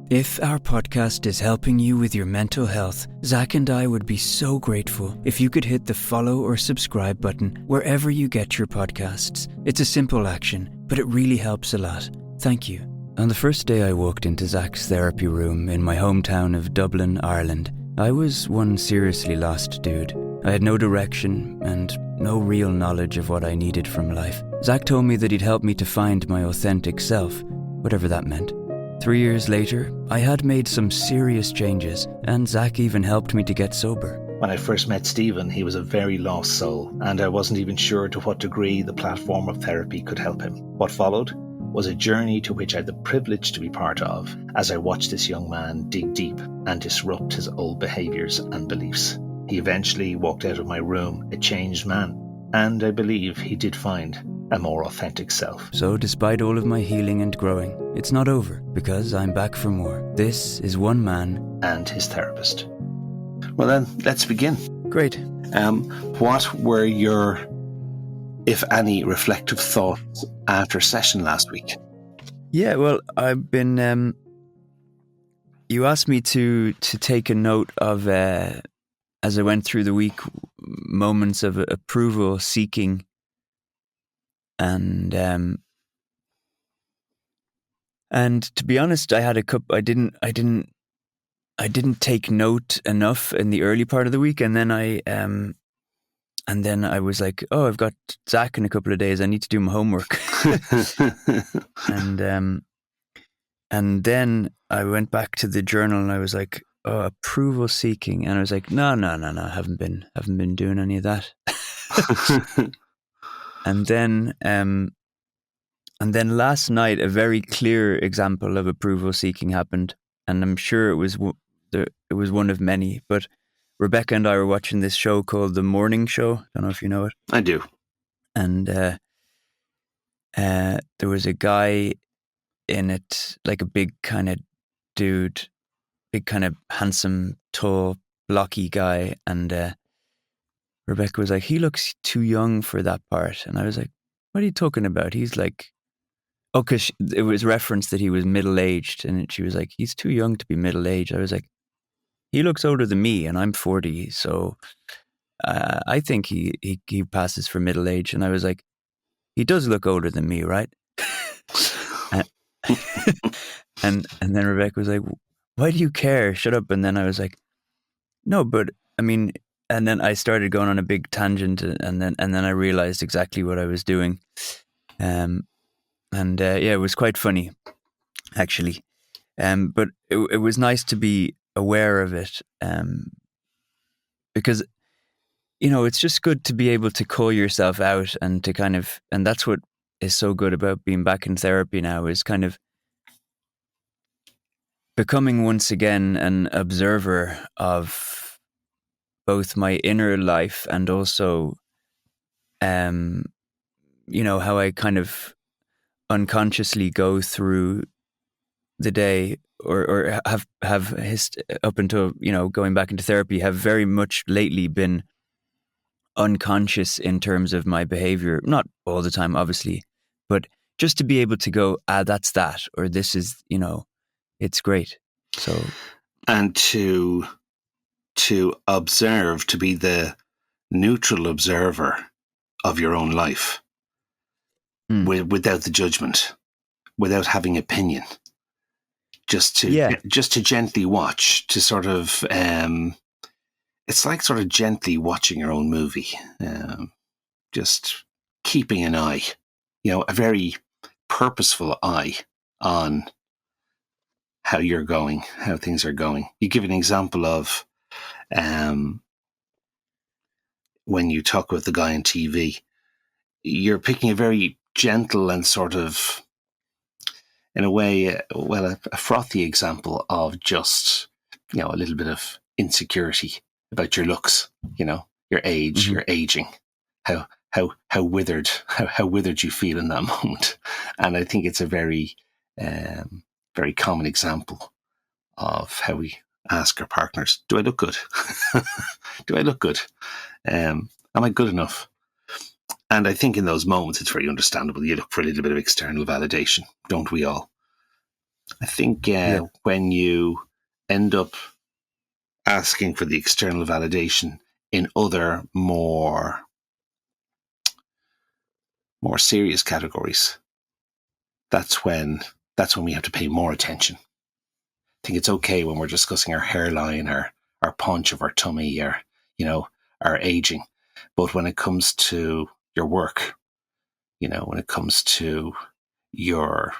If our podcast is helping you with your mental health, Zach and I would be so grateful if you could hit the follow or subscribe button wherever you get your podcasts. It's a simple action, but it really helps a lot. Thank you. On the first day I walked into Zach's therapy room in my hometown of Dublin, Ireland, I was one seriously lost dude. I had no direction and no real knowledge of what I needed from life. Zach told me that he'd help me to find my authentic self, whatever that meant. 3 years later, I had made some serious changes, and Zach even helped me to get sober. When I first met Stephen, he was a very lost soul, and I wasn't even sure to what degree the platform of therapy could help him. What followed was a journey to which I had the privilege to be part of, as I watched this young man dig deep and disrupt his old behaviours and beliefs. He eventually walked out of my room a changed man, and I believe he did find a more authentic self. So despite all of my healing and growing, it's not over, because I'm back for more. This is one man and his therapist. Well then, let's begin. Great. What were your, if any, reflective thoughts after session last week? Yeah, well, I've been... you asked me to take a note of, as I went through the week, moments of approval seeking. And to be honest, I had a couple. I didn't take note enough in the early part of the week, and then I was like, oh, I've got Zach in a couple of days. I need to do my homework. and then I went back to the journal, and I was like, oh, approval seeking, and I was like, no, I haven't been doing any of that. And then last night, a very clear example of approval seeking happened, and I'm sure it was one of many. But Rebecca and I were watching this show called The Morning Show. Don't know if you know it. I do. And there was a guy in it, like a big kind of dude, big kind of handsome, tall, blocky guy, and Rebecca was like, he looks too young for that part. And I was like, what are you talking about? He's like, oh, because it was referenced that he was middle-aged. And she was like, he's too young to be middle-aged. I was like, he looks older than me and I'm 40. So I think he passes for middle-aged. And I was like, he does look older than me, right? and then Rebecca was like, why do you care? Shut up. And then I was like, no, but I mean... And then I started going on a big tangent, and then I realized exactly what I was doing, yeah, it was quite funny, actually, but it was nice to be aware of it, because it's just good to be able to call yourself out and to kind of, and that's what is so good about being back in therapy now, is kind of becoming once again an observer of both my inner life and also, how I kind of unconsciously go through the day, or have up until, going back into therapy, have very much lately been unconscious in terms of my behavior. Not all the time, obviously, but just to be able to go, that's that, or this is, it's great. So, and to observe, to be the neutral observer of your own life, without the judgment, without having opinion, just to gently watch, to sort of, it's like sort of gently watching your own movie, just keeping an eye, a very purposeful eye on how you're going, how things are going. You give an example of, when you talk with the guy on TV, you're picking a very gentle and sort of, in a way, a frothy example of just, a little bit of insecurity about your looks, your age, your aging, how withered you feel in that moment. And I think it's a very, very common example of how we ask our partners, do I look good? Do I look good? Am I good enough? And I think in those moments, it's very understandable. You look for a little bit of external validation, don't we all? I think Yeah. when you end up asking for the external validation in other more serious categories, that's when we have to pay more attention. I think it's okay when we're discussing our hairline, our punch of our tummy, or our aging, but when it comes to your work, when it comes to your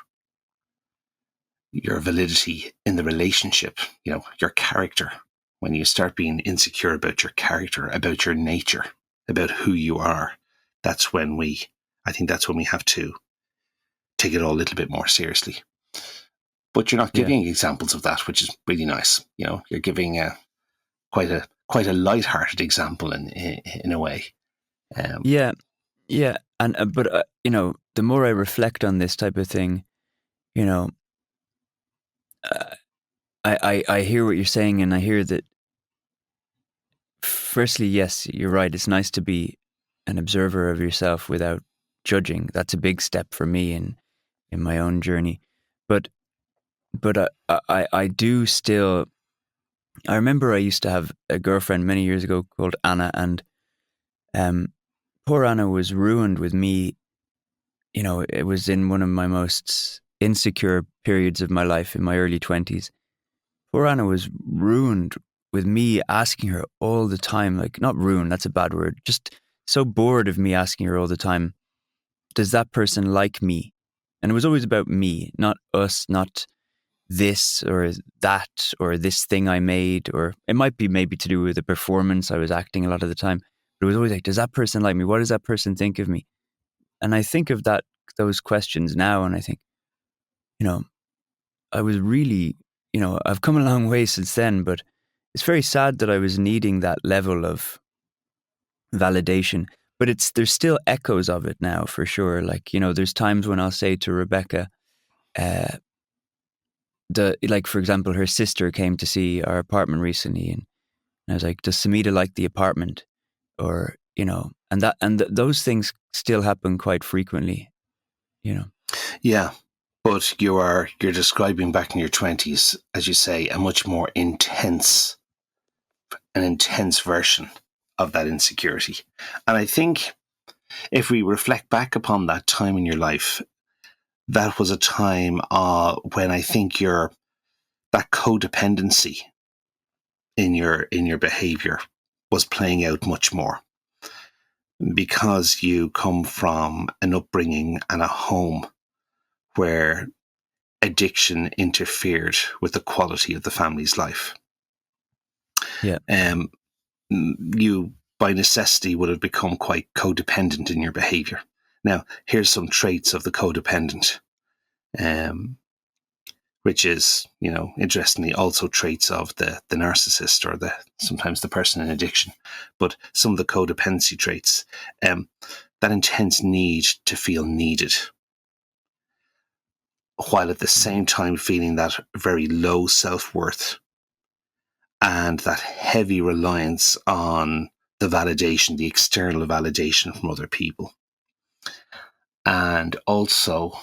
validity in the relationship, your character, when you start being insecure about your character, about your nature, about who you are, I think that's when we have to take it all a little bit more seriously. But you're not Yeah. giving examples of that, which is really nice. You're giving quite a light-hearted example in a way. Yeah. Yeah. And, but, the more I reflect on this type of thing, you know, uh, I hear what you're saying, and I hear that, firstly, yes, you're right. It's nice to be an observer of yourself without judging. That's a big step for me in my own journey. But I do still. I remember I used to have a girlfriend many years ago called Anna, and um, poor Anna was ruined with me. It was in one of my most insecure periods of my life in my early 20s. Poor Anna was ruined with me asking her all the time, like, not ruined, that's a bad word, just so bored of me asking her all the time, does that person like me? And it was always about me, not us, not this or that or this thing I made, or it might be maybe to do with the performance I was acting a lot of the time. But it was always like, does that person like me? What does that person think of me? And I think of those questions now, and I think, you know, I was really, I've come a long way since then, but it's very sad that I was needing that level of validation. But there's still echoes of it now, for sure. Like, there's times when I'll say to Rebecca, uh, for example, her sister came to see our apartment recently, and I was like, does Samita like the apartment? Or, those things still happen quite frequently, you know. Yeah, but you're describing back in your 20s, as you say, a much more an intense version of that insecurity. And I think if we reflect back upon that time in your life, that was a time when I think that codependency in your behavior was playing out much more, because you come from an upbringing and a home where addiction interfered with the quality of the family's life. Yeah. Um, you, by necessity, would have become quite codependent in your behavior. Now, here's some traits of the codependent, um, which is, interestingly, also traits of the narcissist, or sometimes the person in addiction. But some of the codependency traits, that intense need to feel needed, while at the same time feeling that very low self-worth and that heavy reliance on the external validation from other people. And also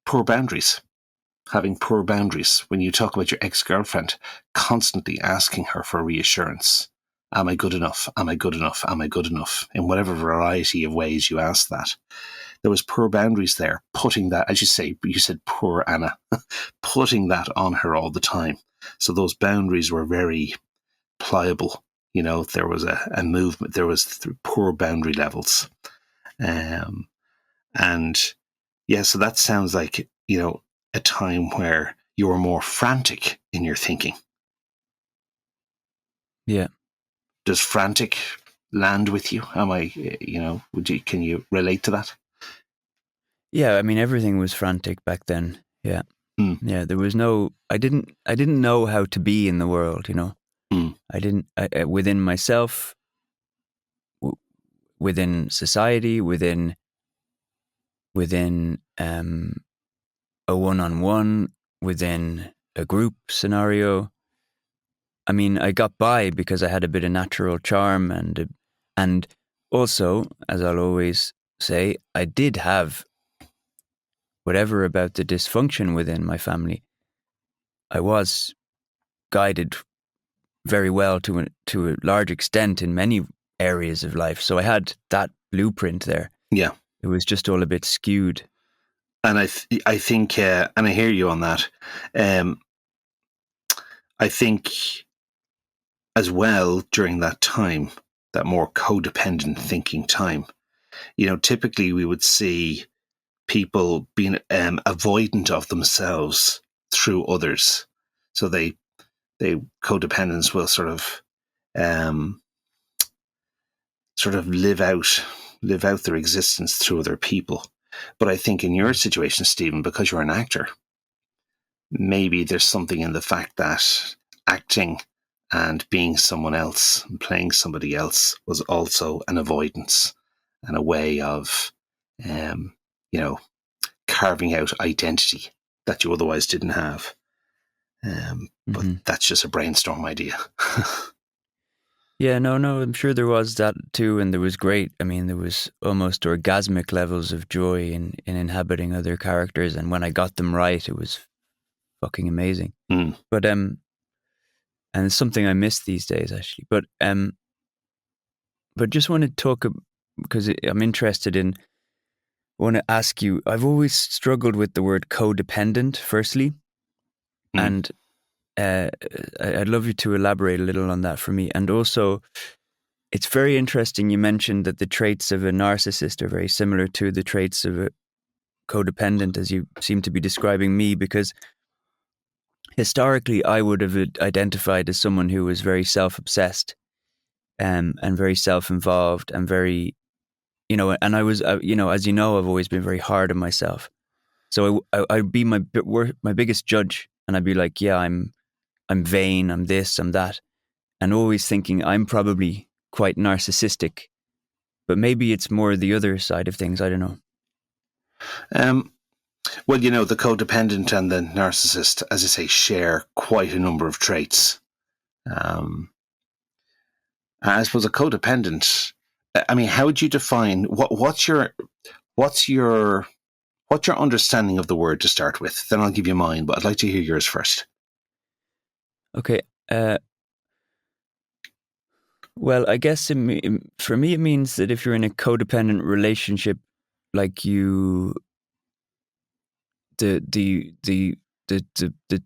poor boundaries, having poor boundaries. When you talk about your ex-girlfriend, constantly asking her for reassurance. Am I good enough? Am I good enough? Am I good enough? In whatever variety of ways you ask that. There was poor boundaries there, putting that, as you said, poor Anna, putting that on her all the time. So those boundaries were very pliable. There was a movement, there was poor boundary levels. And yeah, so that sounds like, a time where you were more frantic in your thinking. Yeah. Does frantic land with you? Can you relate to that? Yeah, I mean, everything was frantic back then. Yeah. Mm, Yeah, there was I didn't know how to be in the world, mm, I didn't, within myself, within society, within a one-on-one, within a group scenario. I mean, I got by because I had a bit of natural charm, and also, as I'll always say, I did have whatever about the dysfunction within my family. I was guided very well to a large extent in many areas of life. So I had that blueprint there. Yeah. It was just all a bit skewed. And I think, and I hear you on that. I think as well during that time, that more codependent thinking time, typically we would see people being avoidant of themselves through others. So they codependence will sort of live out their existence through other people. But I think in your situation, Stephen, because you're an actor, maybe there's something in the fact that acting and being someone else and playing somebody else was also an avoidance and a way of, carving out identity that you otherwise didn't have. But that's just a brainstorm idea. Yeah, no, I'm sure there was that too, and there was great. I mean, there was almost orgasmic levels of joy in inhabiting other characters, and when I got them right, it was fucking amazing. But and it's something I miss these days, actually. But just want to talk because I'm interested in. I want to ask you. I've always struggled with the word codependent. Firstly, and I'd love you to elaborate a little on that for me, and also. It's very interesting you mentioned that the traits of a narcissist are very similar to the traits of a codependent, as you seem to be describing me, because historically I would have identified as someone who was very self-obsessed and very self-involved and very, and I was, as you know, I've always been very hard on myself. So I'd be my biggest judge, and I'd be like, yeah, I'm vain, I'm this, I'm that, and always thinking I'm probably quite narcissistic. But maybe it's more the other side of things. I don't know. Well, the codependent and the narcissist, as I say, share quite a number of traits. I suppose a codependent. I mean, how would you define what's your understanding of the word to start with? Then I'll give you mine, but I'd like to hear yours first. Okay. Well, I guess for me, it means that if you're in a codependent relationship, like the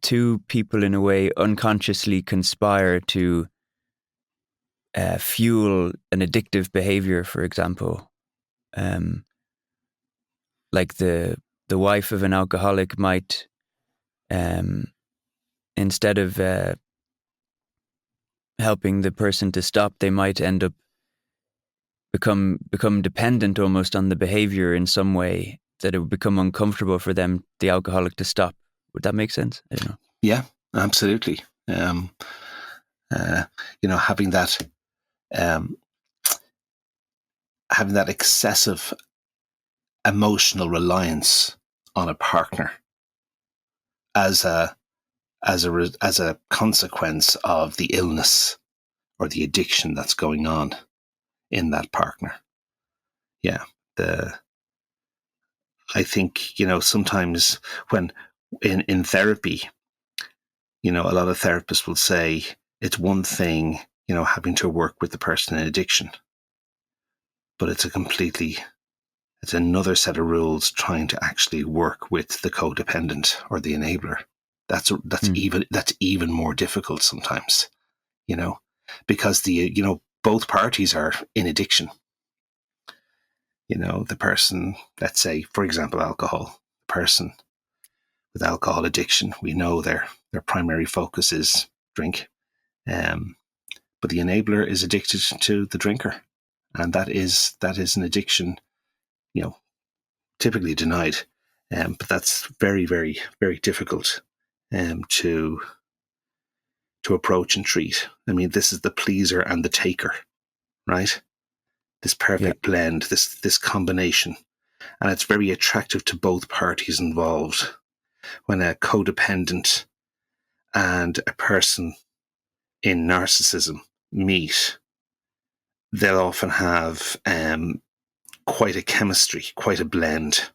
two people in a way unconsciously conspire to fuel an addictive behavior. For example, like the wife of an alcoholic might, instead of helping the person to stop, they might end up become dependent almost on the behavior in some way that it would become uncomfortable for them, the alcoholic, to stop. Would that make sense? I don't know. Yeah, absolutely. Having that excessive emotional reliance on a partner as a consequence of the illness or the addiction that's going on in that partner. Yeah, I think sometimes when in therapy, a lot of therapists will say it's one thing having to work with the person in addiction, but it's another set of rules trying to actually work with the codependent or the enabler. That's even more difficult sometimes, because both parties are in addiction. The person, let's say, for example, alcohol, the person with alcohol addiction, we know their primary focus is drink. But the enabler is addicted to the drinker. And that is an addiction, typically denied. But that's very, very, very difficult to approach and treat. I mean, this is the pleaser and the taker, right? This perfect blend, this combination. And it's very attractive to both parties involved when a codependent and a person in narcissism meet. They'll often have quite a chemistry, quite a blend.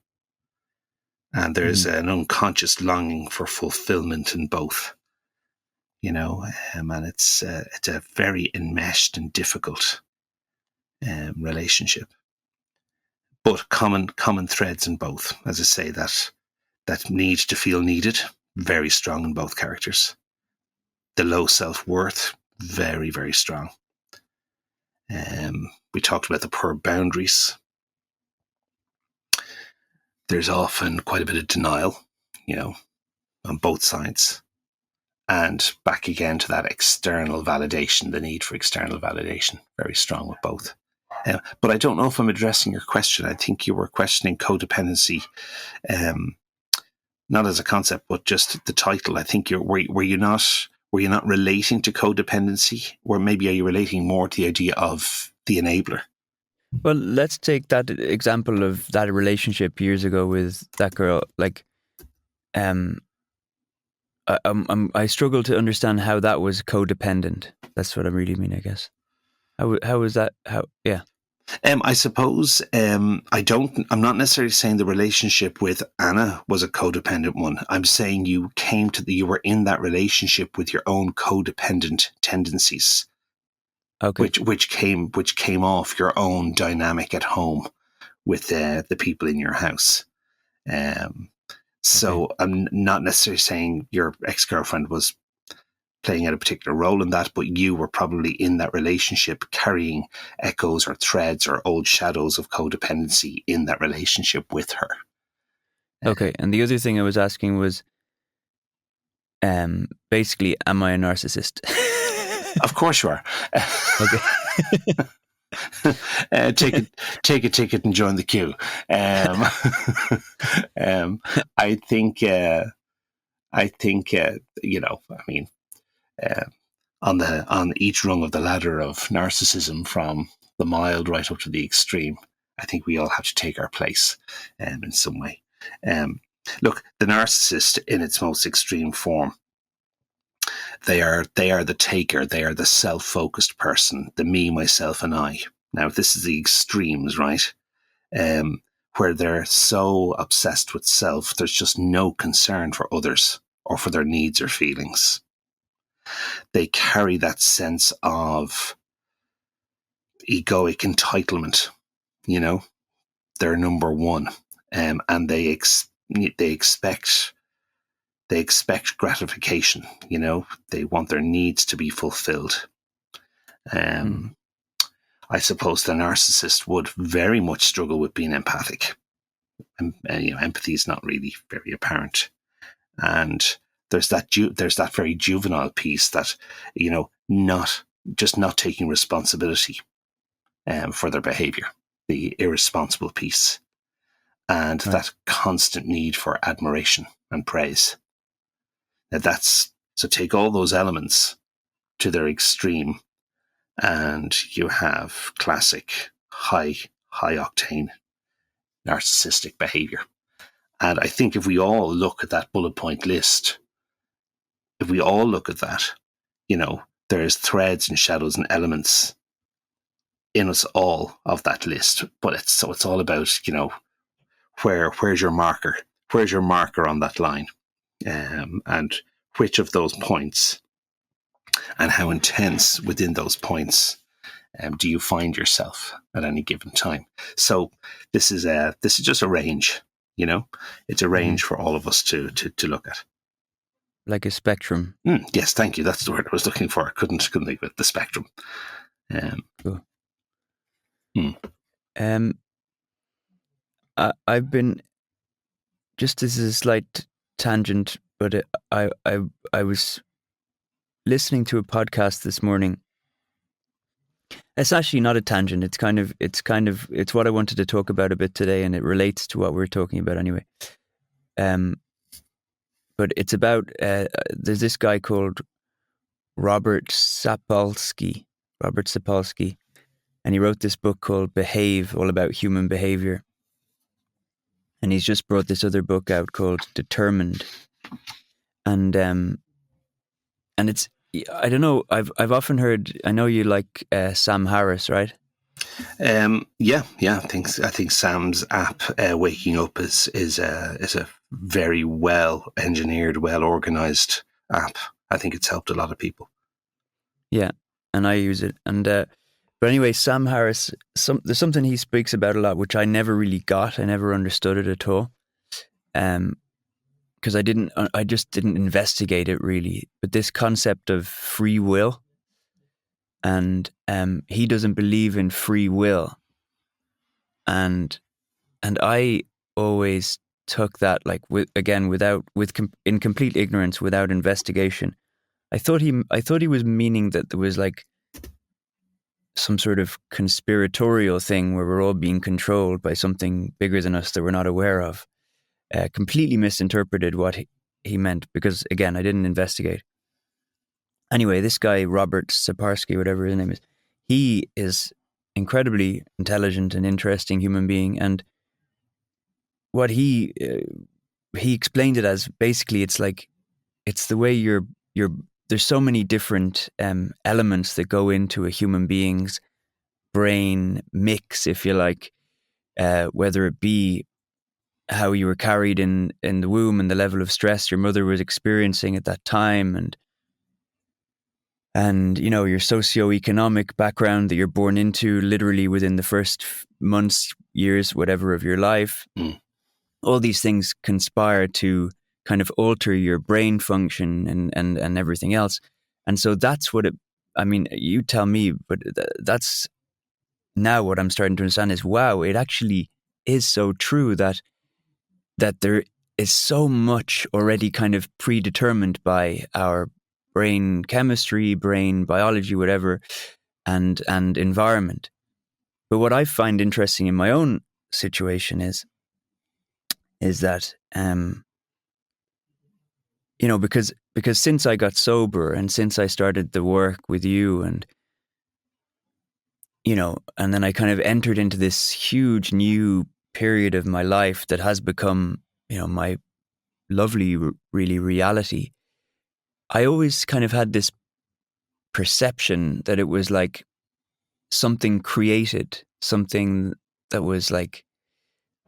And there's an unconscious longing for fulfillment in both. and it's a very enmeshed and difficult relationship. But common threads in both, as I say, that need to feel needed, very strong in both characters. The low self-worth, very, very strong. We talked about the poor boundaries. There's often quite a bit of denial, on both sides. And back again to that external validation, the need for external validation, very strong with both. But I don't know if I'm addressing your question. I think you were questioning codependency, not as a concept, but just the title. I think were you not relating to codependency, or maybe are you relating more to the idea of the enabler? Well, let's take that example of that relationship years ago with that girl. Like, I struggle to understand how that was codependent. That's what I really mean, I guess. How is that? Yeah. I suppose I'm not necessarily saying the relationship with Anna was a codependent one. I'm saying you were in that relationship with your own codependent tendencies. Okay. Which came off your own dynamic at home with the people in your house. So okay. I'm not necessarily saying your ex-girlfriend was playing out a particular role in that, but you were probably in that relationship carrying echoes or threads or old shadows of codependency in that relationship with her. Okay. And the other thing I was asking was, basically, am I a narcissist? Of course you are. Okay. Take a ticket and join the queue. I think on each rung of the ladder of narcissism, from the mild right up to the extreme, I think we all have to take our place in some way. Look, the narcissist in its most extreme form, they are the taker, they are the self-focused person, the me, myself, and I. Now, this is the extremes, right? Where they're so obsessed with self, there's just no concern for others or for their needs or feelings. They carry that sense of egoic entitlement, they're number one, and they expect gratification, they want their needs to be fulfilled. I suppose the narcissist would very much struggle with being empathic. And empathy is not really very apparent. And there's that very juvenile piece that, not taking responsibility for their behavior, the irresponsible piece, and right. That constant need for admiration and praise. Now so take all those elements to their extreme, and you have classic high octane narcissistic behavior. And I think if we all look at that bullet point list, there's threads and shadows and elements in us all of that list. But it's all about, where's your marker? Where's your marker on that line? And which of those points and how intense within those points do you find yourself at any given time? So this is just a range, it's a range for all of us to look at. Like a spectrum. Yes, thank you. That's the word I was looking for. I couldn't think of it. The spectrum. Cool. I've been, just as a slight tangent, but I was listening to a podcast this morning. It's actually not a tangent. It's what I wanted to talk about a bit today, and it relates to what we're talking about anyway. But it's about, there's this guy called Robert Sapolsky, and he wrote this book called Behave, all about human behavior. And he's just brought this other book out called Determined. And it's, I don't know, I've often heard, I know you like Sam Harris, right? Yeah. I think Sam's app, Waking Up, is a very well engineered, well organized app. I think it's helped a lot of people. Yeah, and I use it. And but anyway, Sam Harris, there's something he speaks about a lot, which I never really got. I never understood it at all. Because I just didn't investigate it really. But this concept of free will, and he doesn't believe in free will, and I always took that like in complete ignorance, without investigation. I thought he was meaning that there was like some sort of conspiratorial thing where we're all being controlled by something bigger than us that we're not aware of. Completely misinterpreted what he meant, because again, I didn't investigate. Anyway, this guy, Robert Saparsky, whatever his name is, he is incredibly intelligent and interesting human being. And what he explained it as, basically, it's like, it's the way there's so many different elements that go into a human being's brain mix, if you like, whether it be how you were carried in the womb and the level of stress your mother was experiencing at that time, and you know, your socioeconomic background that you're born into literally within the first months, years, whatever of your life. All these things conspire to kind of alter your brain function and everything else. And so that's what I mean, you tell me, but that's now what I'm starting to understand is, wow, it actually is so true that there is so much already kind of predetermined by our brain chemistry, brain biology, whatever, and environment. But what I find interesting in my own situation is that, you know, because since I got sober and since I started the work with you, and, you know, and then I kind of entered into this huge new period of my life that has become, you know, my lovely, really reality. I always kind of had this perception that it was like something created, something that was like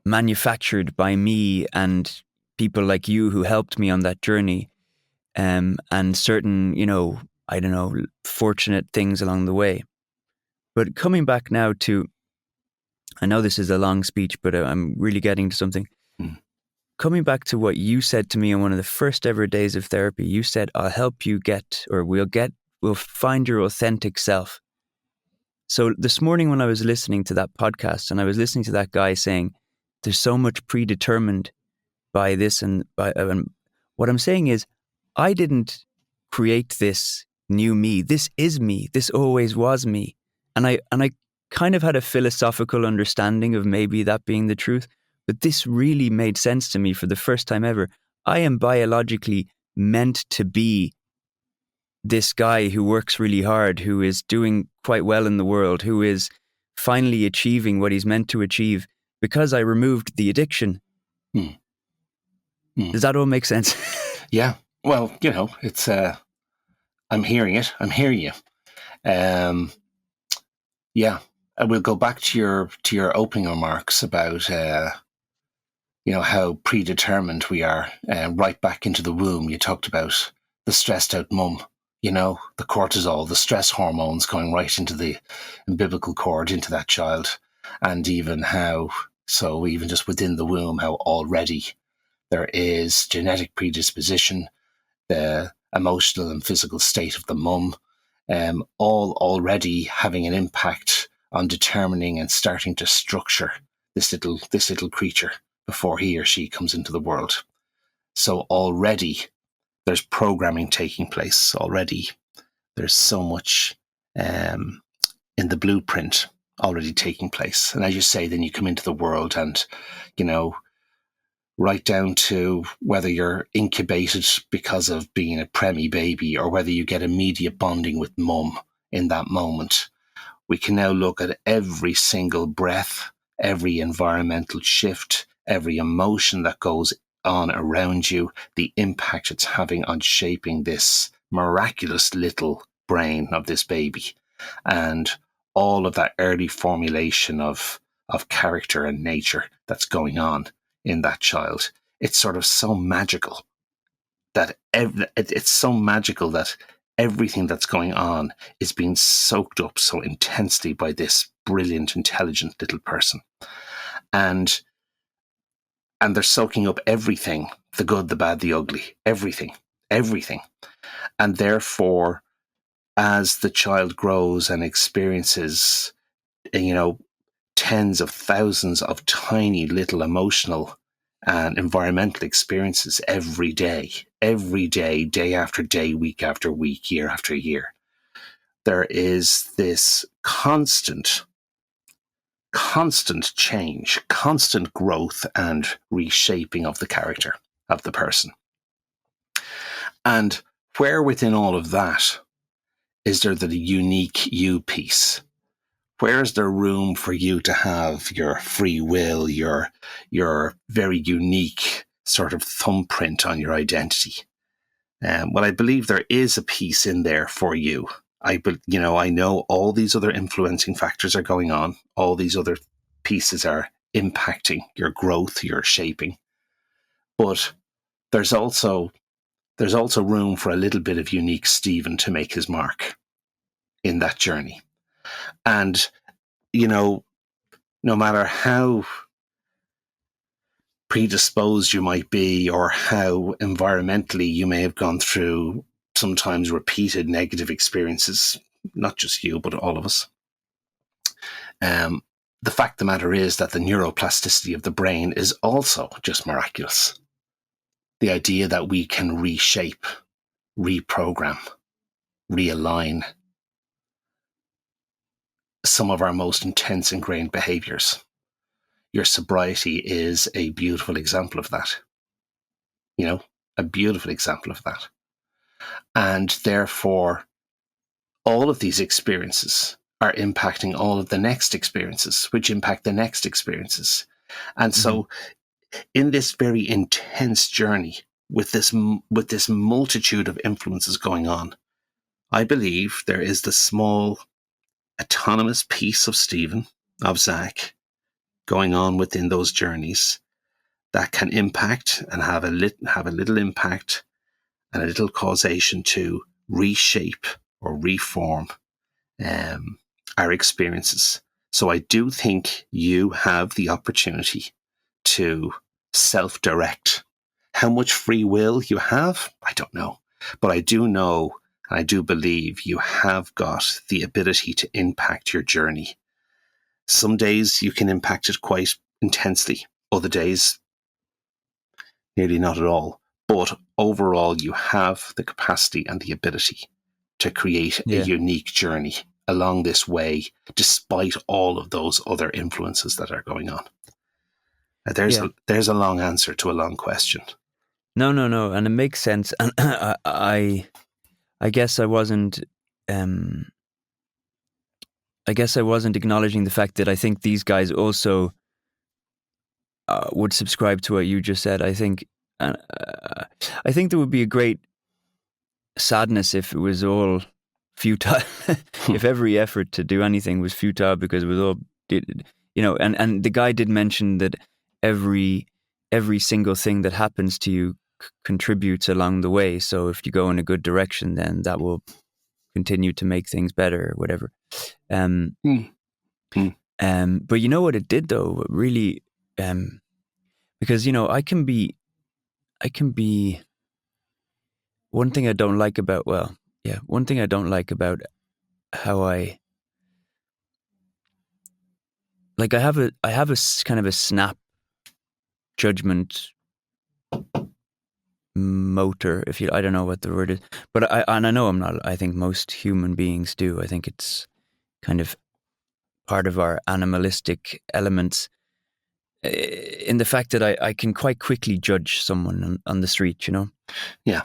manufactured by me and people like you who helped me on that journey, and certain, you know, I don't know, fortunate things along the way. But coming back now to, I know this is a long speech, but I'm really getting to something. Coming back to what you said to me on one of the first ever days of therapy, you said, I'll help you get, or we'll find your authentic self. So this morning when I was listening to that podcast and I was listening to that guy saying, there's so much predetermined by this and by, what I'm saying is, I didn't create this new me. This is me. This always was me. And I kind of had a philosophical understanding of maybe that being the truth, but this really made sense to me for the first time ever. I am biologically meant to be this guy who works really hard, who is doing quite well in the world, who is finally achieving what he's meant to achieve because I removed the addiction. Does that all make sense? Yeah. Well, you know, it's, I'm hearing it. I'm hearing you. Yeah. And we'll go back to your opening remarks about, you know, how predetermined we are, right back into the womb. You talked about the stressed out mum, you know, the cortisol, the stress hormones going right into the umbilical cord, into that child. And even even just within the womb, how already there is genetic predisposition, the emotional and physical state of the mum, all already having an impact on determining and starting to structure this little creature before he or she comes into the world. So already there's programming taking place. Already there's so much in the blueprint already taking place. And as you say, then you come into the world and, you know, right down to whether you're incubated because of being a preemie baby or whether you get immediate bonding with mum in that moment. We can now look at every single breath, every environmental shift, every emotion that goes on around you, the impact it's having on shaping this miraculous little brain of this baby, and all of that early formulation of character and nature that's going on in that child. It's sort of so magical. that it's so magical that everything that's going on is being soaked up so intensely by this brilliant, intelligent little person. And they're soaking up everything, the good, the bad, the ugly, everything. And therefore, as the child grows and experiences, tens of thousands of tiny little emotional and environmental experiences every day, day after day, week after week, year after year, there is this constant change, constant growth and reshaping of the character of the person. And where within all of that is there the unique you piece? Where is there room for you to have your free will, your very unique sort of thumbprint on your identity? Well, I believe there is a piece in there for you. I know all these other influencing factors are going on. All these other pieces are impacting your growth, your shaping. But there's also room for a little bit of unique Stephen to make his mark in that journey. And, no matter how predisposed you might be or how environmentally you may have gone through sometimes repeated negative experiences, not just you, but all of us, the fact of the matter is that the neuroplasticity of the brain is also just miraculous. The idea that we can reshape, reprogram, realign some of our most intense ingrained behaviors. Your sobriety is a beautiful example of that. A beautiful example of that. And therefore, all of these experiences are impacting all of the next experiences, which impact the next experiences. And so in this very intense journey with this multitude of influences going on, I believe there is the small autonomous piece of Stephen, of Zach, going on within those journeys that can impact and have a little impact and a little causation to reshape or reform our experiences. So I do think you have the opportunity to self-direct. How much free will you have, I don't know. But I do know, and I do believe you have got the ability to impact your journey. Some days you can impact it quite intensely. Other days, nearly not at all. But overall, you have the capacity and the ability to create a unique journey along this way, despite all of those other influences that are going on. There's a long answer to a long question. No, and it makes sense. And I guess I wasn't. I guess I wasn't acknowledging the fact that I think these guys also would subscribe to what you just said. I think there would be a great sadness if it was all futile. If every effort to do anything was futile because it was all, and the guy did mention that every single thing that happens to you contributes along the way. So if you go in a good direction, then that will continue to make things better or whatever. But you know what it did though, really, because I can be one thing I don't like about how I have a kind of a snap judgment motor, I don't know what the word is, but I know I'm not. I think most human beings do. I think it's kind of part of our animalistic elements, in the fact that I can quite quickly judge someone on the street, Yeah.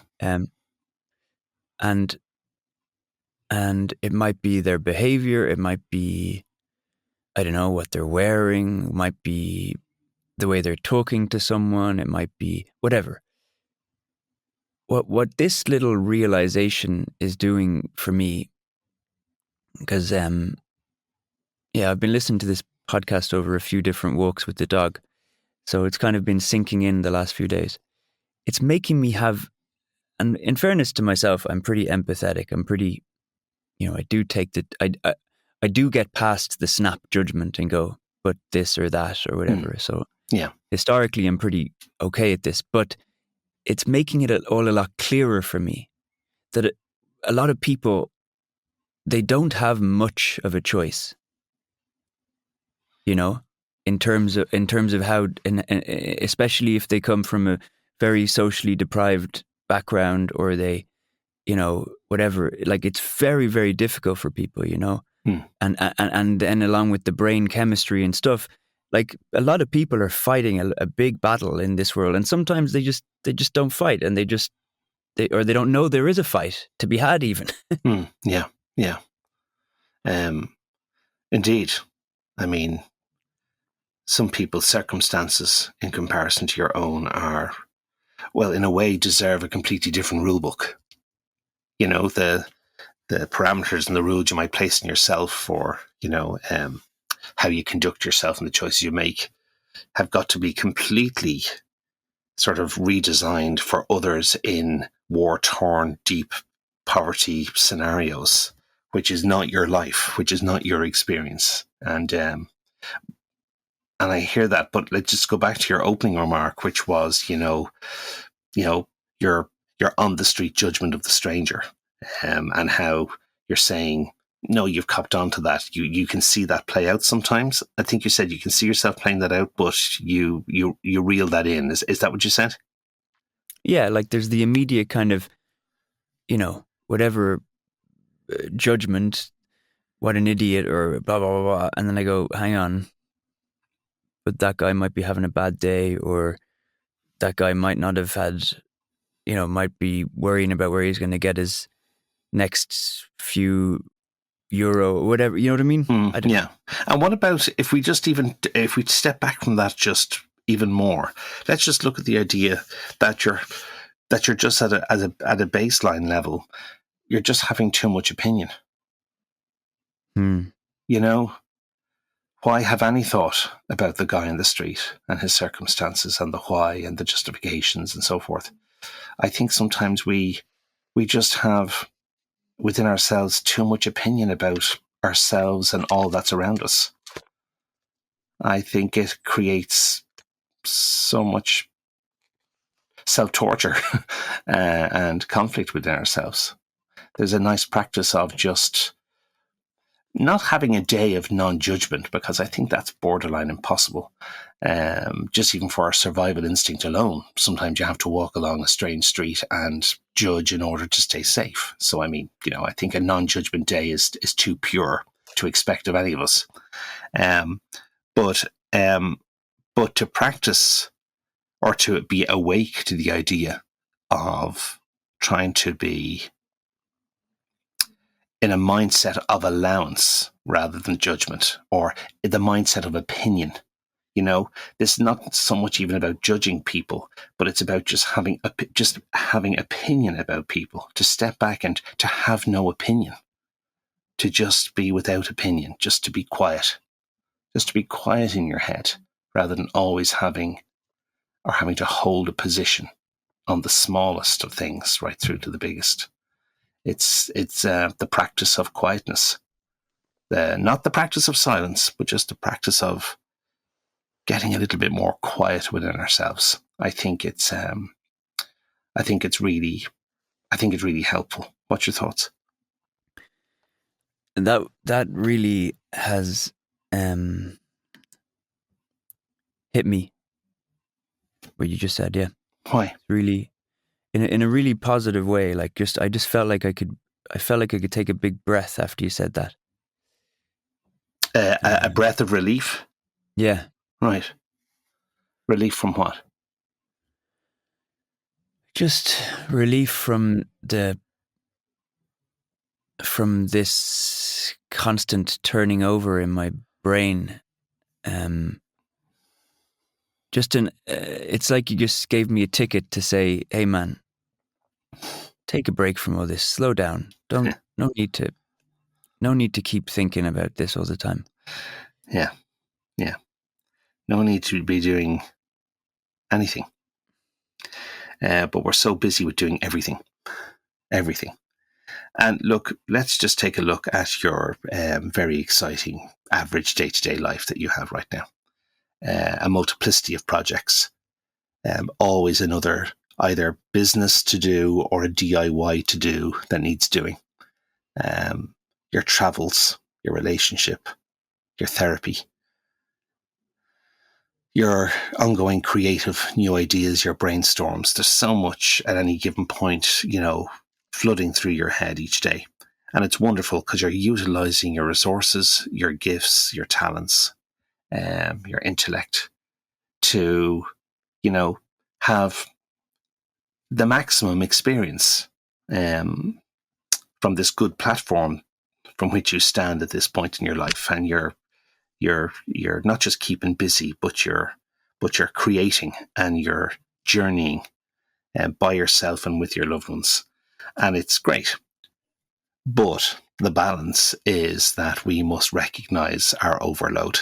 And it might be their behavior, it might be, I don't know, what they're wearing, it might be the way they're talking to someone, it might be whatever. What this little realization is doing for me, because I've been listening to this podcast over a few different walks with the dog, so it's kind of been sinking in the last few days. It's making me have and in fairness to myself, I'm pretty empathetic. I'm pretty, I do take I do get past the snap judgment and go, but this or that or whatever. So Yeah. historically, I'm pretty okay at this, but it's making it all a lot clearer for me that a lot of people, they don't have much of a choice, in terms of how, and especially if they come from a very socially deprived background, or they, whatever, like it's very, very difficult for people, and then along with the brain chemistry and stuff, like a lot of people are fighting a big battle in this world, and sometimes they just don't fight, and they don't know there is a fight to be had even. Yeah. Yeah. Indeed. I mean, some people's circumstances in comparison to your own are, well, in a way, deserve a completely different rule book. The parameters and the rules you might place in yourself for, how you conduct yourself and the choices you make have got to be completely sort of redesigned for others in war-torn, deep poverty scenarios, which is not your life, which is not your experience. And I hear that, but let's just go back to your opening remark, which was, your on the street judgment of the stranger, and how you're saying, no, you've copped onto that. You can see that play out sometimes. I think you said you can see yourself playing that out, but you reel that in. Is that what you said? Yeah, like there's the immediate kind of, whatever judgment, what an idiot, or blah, blah, blah, blah. And then I go, hang on, but that guy might be having a bad day, or that guy might not have had, might be worrying about where he's going to get his next few euro or whatever. You know what I mean? Yeah. And what about if we step back from that just even more? Let's just look at the idea that you're just at a baseline level. You're just having too much opinion. Why have any thought about the guy in the street and his circumstances and the why and the justifications and so forth? I think sometimes we just have within ourselves too much opinion about ourselves and all that's around us. I think it creates so much self-torture and conflict within ourselves. There's a nice practice of just not having a day of non-judgment, because I think that's borderline impossible. Just even for our survival instinct alone, sometimes you have to walk along a strange street and judge in order to stay safe. So, I mean, I think a non-judgment day is too pure to expect of any of us. But to practice or to be awake to the idea of trying to be in a mindset of allowance rather than judgment, or the mindset of opinion. This is not so much even about judging people, but it's about just having opinion about people, to step back and to have no opinion, to just be without opinion, just to be quiet in your head, rather than always having to hold a position on the smallest of things right through to the biggest. It's the practice of quietness, not the practice of silence, but just the practice of getting a little bit more quiet within ourselves. I think it's really helpful. What's your thoughts? And that really has hit me. What you just said, yeah. Why? Really, in a really positive way. Like I just felt like I could take a big breath after you said that. A breath of relief? Yeah. Right. Relief from what? Just relief from this constant turning over in my brain. It's like you just gave me a ticket to say, hey man, take a break from all this, slow down. No need to keep thinking about this all the time. Yeah. No need to be doing anything. but we're so busy with doing everything. And look, let's just take a look at your very exciting average day-to-day life that you have right now. A multiplicity of projects, always another either business to do or a DIY to do that needs doing. Your travels, your relationship, your therapy, your ongoing creative new ideas, your brainstorms. There's so much at any given point, flooding through your head each day. And it's wonderful because you're utilizing your resources, your gifts, your talents, your intellect to, have the maximum experience from this good platform from which you stand at this point in your life. And you're not just keeping busy, but you're creating and you're journeying by yourself and with your loved ones. And it's great. But the balance is that we must recognize our overload.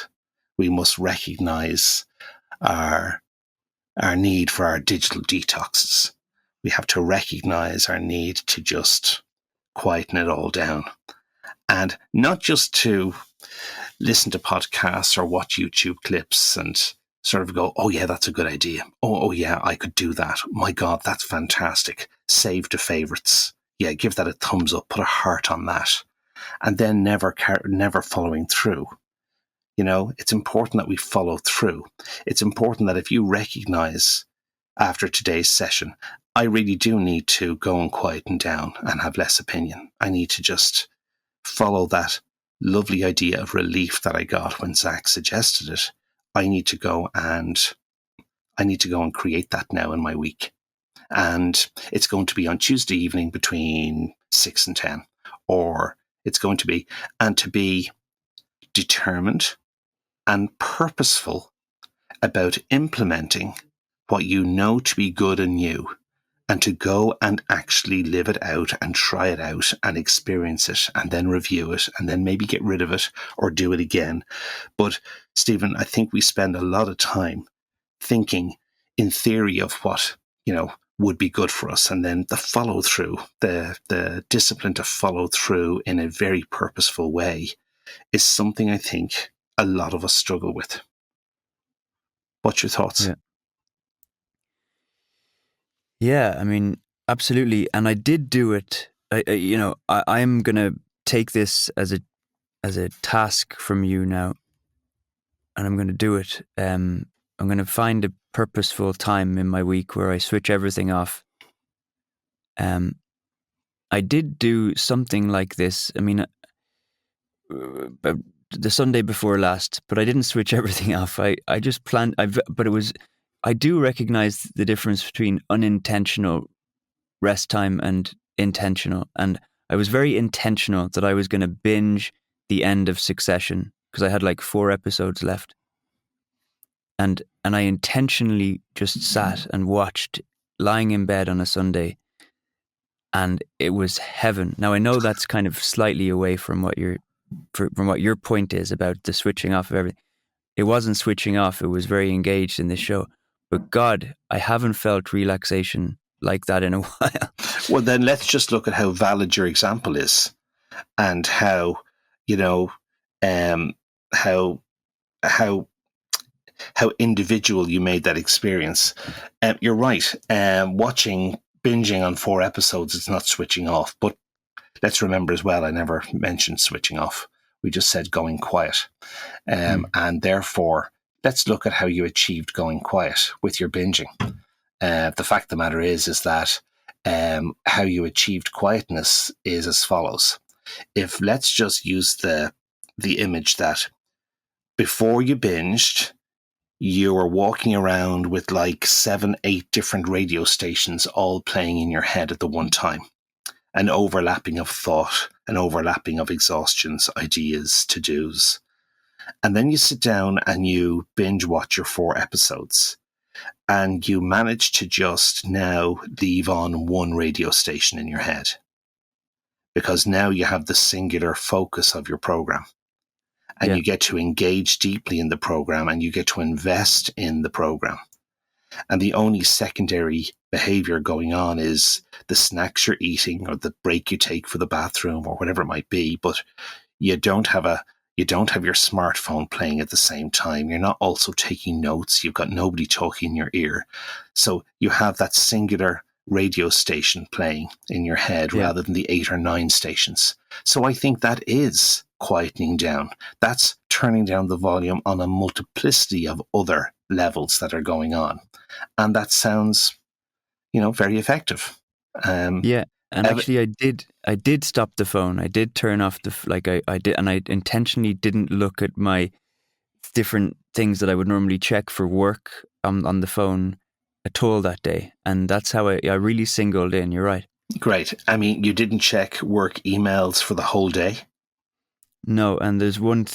We must recognize our need for our digital detoxes. We have to recognize our need to just quieten it all down. And not just to listen to podcasts or watch YouTube clips and sort of go, oh yeah, that's a good idea. Oh yeah, I could do that. My God, that's fantastic. Save to favorites. Yeah, give that a thumbs up, put a heart on that. And then never following through. It's important that we follow through. It's important that if you recognize after today's session, I really do need to go and quieten down and have less opinion. I need to just follow that lovely idea of relief that I got when Zach suggested it. I need to go and create that now in my week. And it's going to be on Tuesday evening between 6 and 10, or it's going to be, and to be determined and purposeful about implementing what you know to be good in you, and to go and actually live it out and try it out and experience it and then review it and then maybe get rid of it or do it again. But Stephen, I think we spend a lot of time thinking in theory of what, would be good for us. And then the follow through, the discipline to follow through in a very purposeful way is something I think a lot of us struggle with. What's your thoughts? Yeah, I mean, absolutely. And I did do it. I'm going to take this as a task from you now, and I'm going to do it. I'm going to find a purposeful time in my week where I switch everything off. I did do something like this. I mean, the Sunday before last, but I didn't switch everything off. I just planned. I do recognize the difference between unintentional rest time and intentional. And I was very intentional that I was going to binge the end of Succession because I had like 4 episodes left. And I intentionally just sat and watched, lying in bed on a Sunday, and it was heaven. Now I know that's kind of slightly away from what your point is about the switching off of everything. It wasn't switching off. It was very engaged in this show. But God, I haven't felt relaxation like that in a while. Well, then let's just look at how valid your example is, and how, how individual you made that experience. You're right. Binging on 4 episodes is not switching off. But let's remember as well, I never mentioned switching off. We just said going quiet. And therefore, let's look at how you achieved going quiet with your binging. The fact of the matter is that how you achieved quietness is as follows. If let's just use the image that before you binged, you were walking around with like 7, 8 different radio stations all playing in your head at the one time. An overlapping of thought, an overlapping of exhaustions, ideas, to-dos. And then you sit down and you binge watch your 4 episodes. And you manage to just now leave on one radio station in your head. Because now you have the singular focus of your program. And you get to engage deeply in the program, and you get to invest in the program. And the only secondary behavior going on is the snacks you're eating or the break you take for the bathroom or whatever it might be. But you don't have your smartphone playing at the same time. You're not also taking notes. You've got nobody talking in your ear. So you have that singular radio station playing in your head Yeah. rather than the 8 or 9 stations. So I think that is quietening down. That's turning down the volume on a multiplicity of other levels that are going on. And that sounds, very effective. Yeah. And actually, I did stop the phone. I did turn off I did, and I intentionally didn't look at my different things that I would normally check for work on the phone at all that day. And that's how I really singled in. You're right. Great. I mean, you didn't check work emails for the whole day? No, and there's one,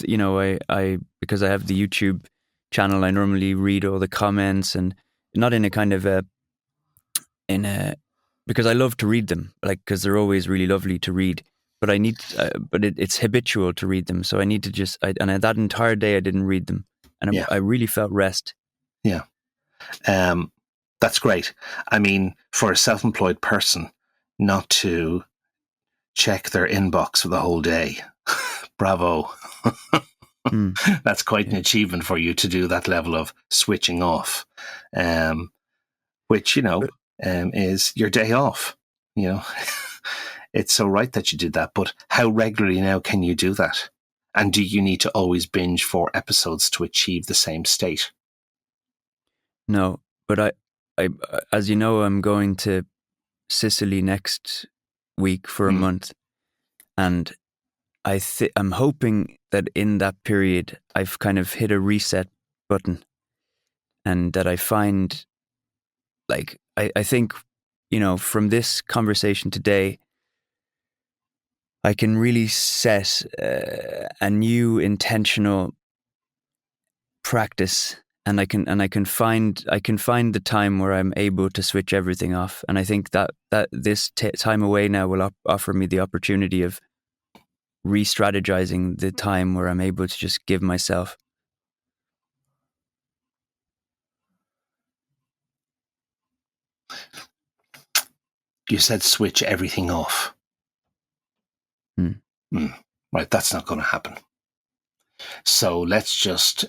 I because I have the YouTube channel, I normally read all the comments, and not in a kind of because I love to read them, like, because they're always really lovely to read. But it's habitual to read them, so I need to that entire day I didn't read them, and Yeah. I really felt rest. Yeah. That's great. I mean, for a self-employed person, not to check their inbox for the whole day, bravo. That's quite an achievement for you to do that level of switching off, which, is your day off. It's so right that you did that, but how regularly now can you do that? And do you need to always binge 4 episodes to achieve the same state? No, but I, as you know, I'm going to Sicily next week for a month, and I'm hoping that in that period I've kind of hit a reset button, and that I find, like, I think, from this conversation today, I can really set a new intentional practice, and I can find the time where I'm able to switch everything off. And I think that this time away now will offer me the opportunity of re-strategizing the time where I'm able to just give myself. You said switch everything off. Right, that's not going to happen. So let's just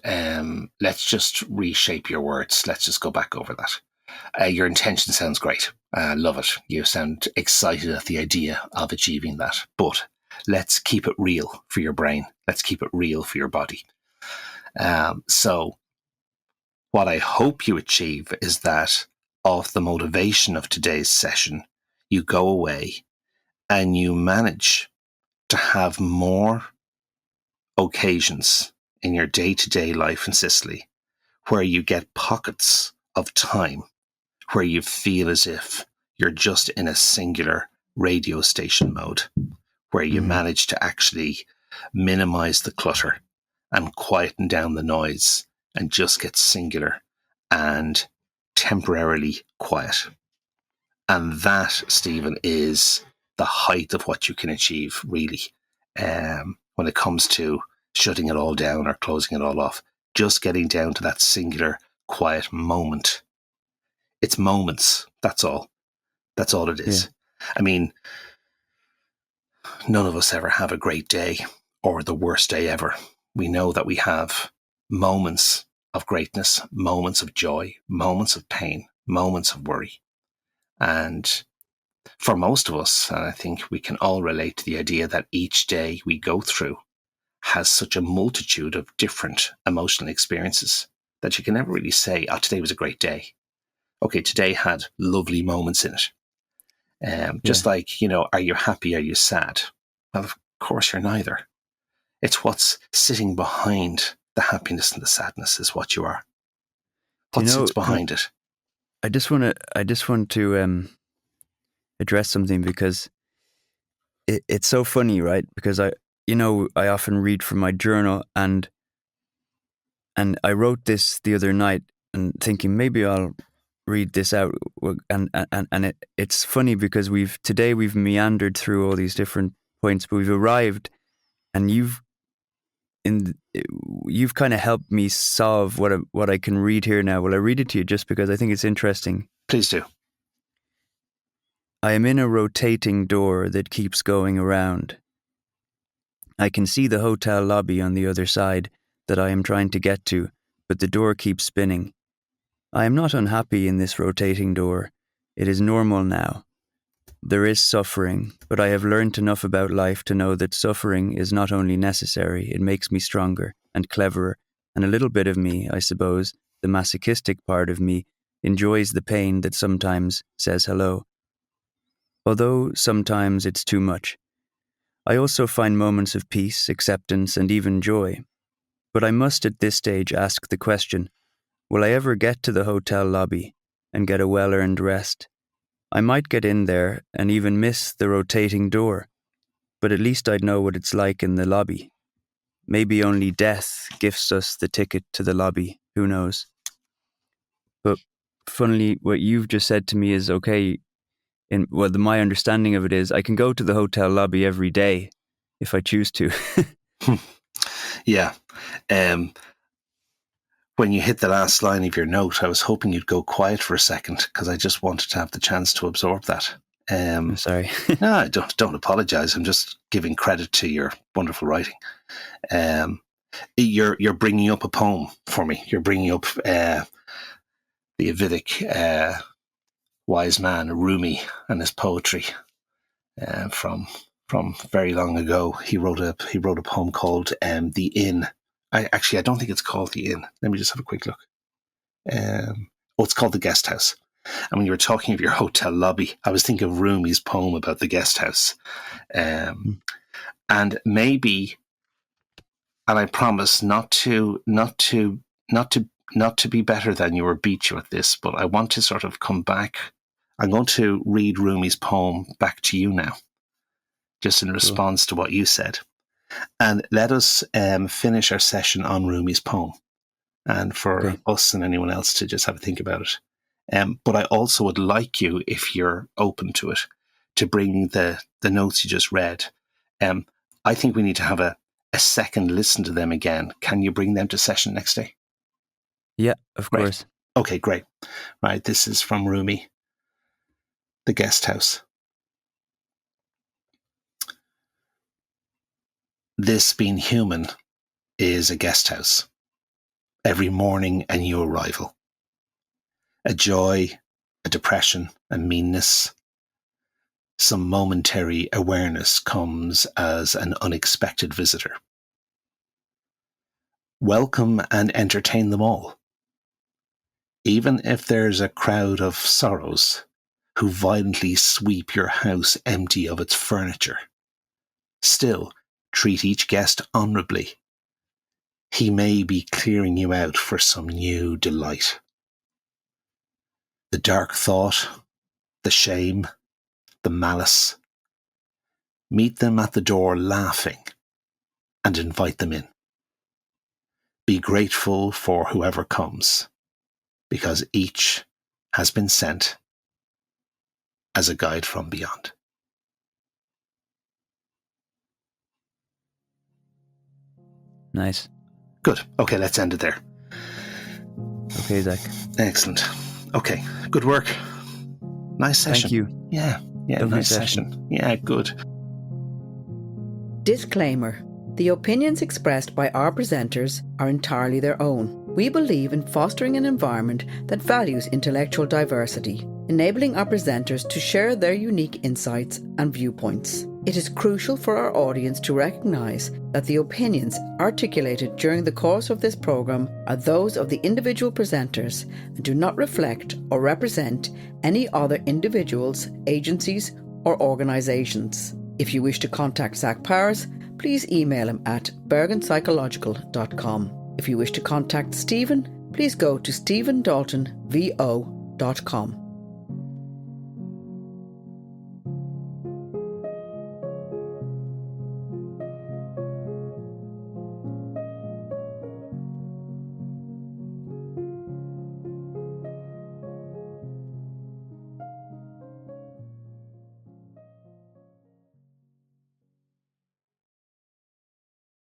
reshape your words. Let's just go back over that. Your intention sounds great. Love it. You sound excited at the idea of achieving that. But let's keep it real for your brain. Let's keep it real for your body. So what I hope you achieve is that of the motivation of today's session, you go away and you manage to have more occasions in your day-to-day life in Sicily where you get pockets of time where you feel as if you're just in a singular radio station mode, where you manage to actually minimize the clutter and quieten down the noise and just get singular and temporarily quiet. And that, Stephen, is the height of what you can achieve, really, when it comes to shutting it all down or closing it all off. Just getting down to that singular, quiet moment. It's moments. That's all. That's all it is. Yeah. I mean, none of us ever have a great day or the worst day ever. We know that we have moments of greatness, moments of joy, moments of pain, moments of worry. And for most of us, and I think we can all relate to the idea that each day we go through has such a multitude of different emotional experiences that you can never really say, oh, today was a great day. Okay, today had lovely moments in it. Just like, are you happy? Are you sad? Well, of course you're neither. It's what's sitting behind the happiness and the sadness is what you are. What sits behind it? I just want to address something, because it's so funny, right? Because I often read from my journal, and I wrote this the other night and thinking maybe I'll read this out, and it's funny because today we've meandered through all these different points, but we've arrived, and you've you've kind of helped me solve what I can read here now. Will I read it to you just because I think it's interesting? Please do. I am in a rotating door that keeps going around. I can see the hotel lobby on the other side that I am trying to get to, but the door keeps spinning. I am not unhappy in this rotating door. It is normal now. There is suffering, but I have learned enough about life to know that suffering is not only necessary, it makes me stronger and cleverer, and a little bit of me, I suppose, the masochistic part of me, enjoys the pain that sometimes says hello. Although sometimes it's too much. I also find moments of peace, acceptance, and even joy. But I must at this stage ask the question, will I ever get to the hotel lobby and get a well-earned rest? I might get in there and even miss the rotating door, but at least I'd know what it's like in the lobby. Maybe only death gifts us the ticket to the lobby, who knows? But funnily, what you've just said to me is okay. My understanding of it is I can go to the hotel lobby every day if I choose to. Yeah. When you hit the last line of your note, I was hoping you'd go quiet for a second because I just wanted to have the chance to absorb that. I'm sorry. No, don't apologize. I'm just giving credit to your wonderful writing. You're bringing up a poem for me. You're bringing up the Avidic wise man Rumi and his poetry from very long ago. He wrote a poem called "The Inn." I don't think it's called "The Inn." Let me just have a quick look. It's called "The Guest House." And when you were talking of your hotel lobby, I was thinking of Rumi's poem about the guest house. And maybe, and I promise not to be better than you or beat you at this, but I want to sort of come back. I'm going to read Rumi's poem back to you now, just in response to what you said. And let us finish our session on Rumi's poem, and for us and anyone else to just have a think about it. But I also would like you, if you're open to it, to bring the notes you just read. I think we need to have a second listen to them again. Can you bring them to session next day? Yeah, of course. Okay, great. Right, this is from Rumi, The Guest House. This being human is a guest house. Every morning a new arrival. A joy, a depression, a meanness. Some momentary awareness comes as an unexpected visitor. Welcome and entertain them all. Even if there's a crowd of sorrows who violently sweep your house empty of its furniture, still treat each guest honourably. He may be clearing you out for some new delight. The dark thought, the shame, the malice. Meet them at the door laughing and invite them in. Be grateful for whoever comes, because each has been sent as a guide from beyond. Nice. Good. Okay, let's end it there. Okay, Zach. Excellent. Okay, good work. Nice session. Thank you. Yeah, Lovely nice session. Yeah, good. Disclaimer. The opinions expressed by our presenters are entirely their own. We believe in fostering an environment that values intellectual diversity, enabling our presenters to share their unique insights and viewpoints. It is crucial for our audience to recognise that the opinions articulated during the course of this programme are those of the individual presenters and do not reflect or represent any other individuals, agencies or organisations. If you wish to contact Zach Powers, please email him at bergenpsychological.com. If you wish to contact Stephen, please go to stephendaltonvo.com.